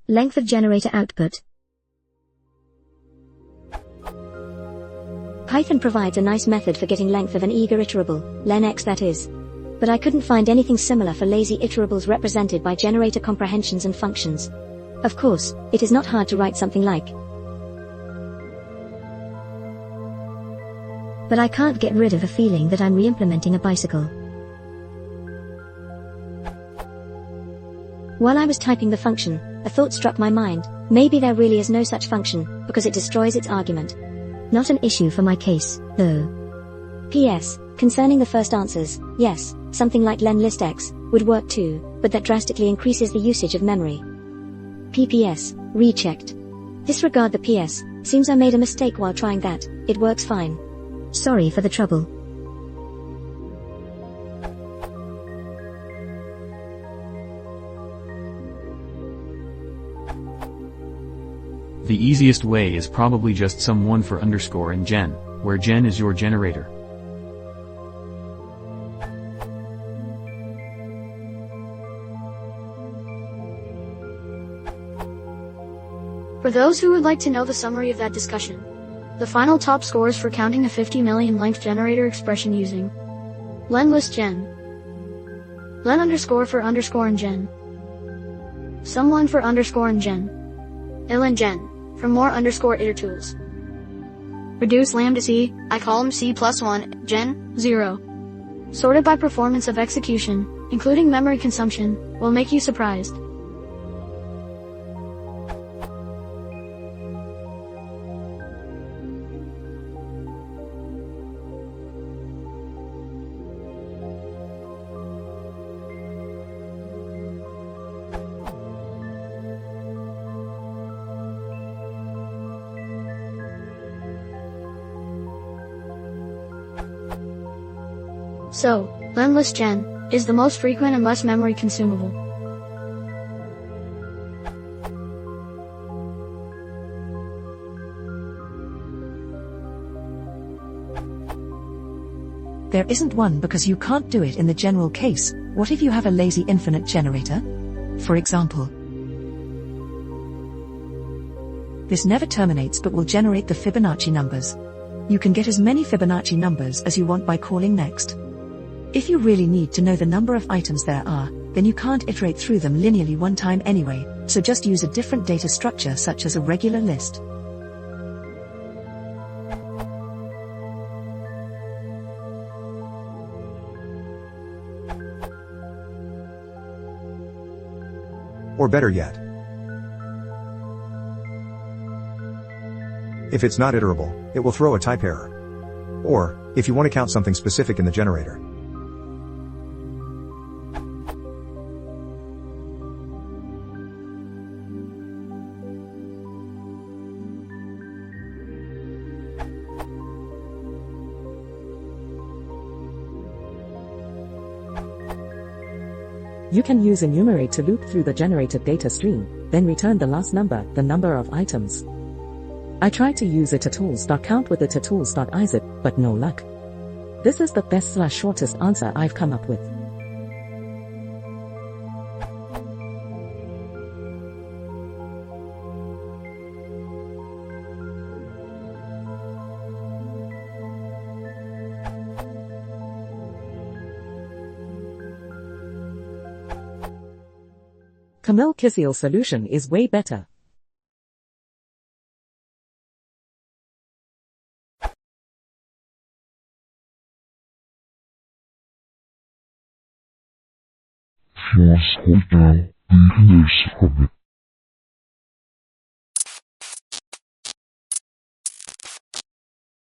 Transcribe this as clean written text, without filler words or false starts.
Length of generator output. Python provides a nice method for getting length of an eager iterable, len(x) that is. But I couldn't find anything similar for lazy iterables represented by generator comprehensions and functions. Of course, it is not hard to write something like. But I can't get rid of a feeling that I'm re-implementing a bicycle. While I was typing the function, a thought struck my mind. Maybe there really is no such function, because it destroys its argument. Not an issue for my case, though. P.S. Concerning the first answers, yes, something like len list(x) would work too, but that drastically increases the usage of memory. P.P.S. Rechecked. Disregard the P.S. Seems I made a mistake while trying that. It works fine. Sorry for the trouble. The easiest way is probably just sum 1 for underscore and gen, where gen is your generator. For those who would like to know the summary of that discussion, the final top scores for counting a 50 million length generator expression using len list gen, len underscore for underscore and gen, sum 1 for underscore and gen, ln gen, for more underscore iter tools. Reduce lambda c, I column c plus 1, gen, 0. Sorted by performance of execution, including memory consumption, will make you surprised. So, len list gen is the most frequent and most memory consumable. There isn't one because you can't do it in the general case. What if you have a lazy infinite generator? For example, this never terminates but will generate the Fibonacci numbers. You can get as many Fibonacci numbers as you want by calling next. If you really need to know the number of items there are, then you can't iterate through them linearly one time anyway, so just use a different data structure such as a regular list. Or better yet, if it's not iterable, it will throw a type error. Or, if you want to count something specific in the generator, You can use enumerate to loop through the generated data stream, then return the last number, the number of items. I tried to use itertools.count with itertools.isip, but no luck. This is the best/shortest answer I've come up with. Camille Kisiel's solution is way better. Hold down the list of it.